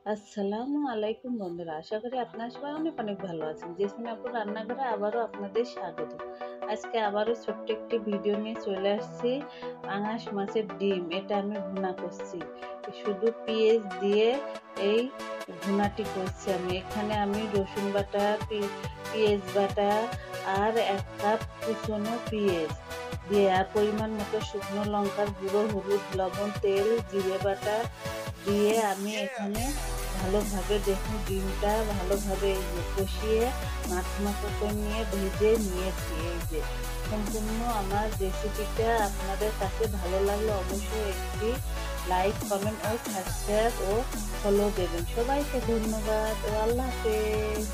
আসসালামু আলাইকুম বন্ধুরা। আশা করি আপনারা সবাই অনেক অনেক ভালো আছেন। জেসমিন আপুর রান্নাঘরে আবারও আপনাদের স্বাগত। আজকে আবারও ছোট্ট একটি ভিডিও নিয়ে চলে আসছি। পাঙাশ মাছের ডিম এটা আমি ভুনা করছি। শুধু পেঁয়াজ দিয়ে এই ভুনাটি করছি আমি। এখানে আমি রসুন বাটা, পেঁয়াজ বাটা আর ১ কাপ কুচনো পেঁয়াজ দিয়ে আর পরিমাণ মতো শুকনো লঙ্কার গুঁড়ো, হলুদ, লবণ, তেল, জিরে বাটা দিয়ে আমি এখানে ভালোভাবে দেখুন ডিমটা ভালোভাবে কষিয়ে মাখো করে নিয়ে ভেজে নিয়েছি। এই যে সম্পূর্ণ আমার রেসিপিটা আপনাদের কাছে ভালো লাগলে অবশ্যই একটি লাইক, কমেন্ট ও সাবস্ক্রাইব ও ফলো দেবেন। সবাইকে ধন্যবাদ ও আল্লাহ হাফেজ।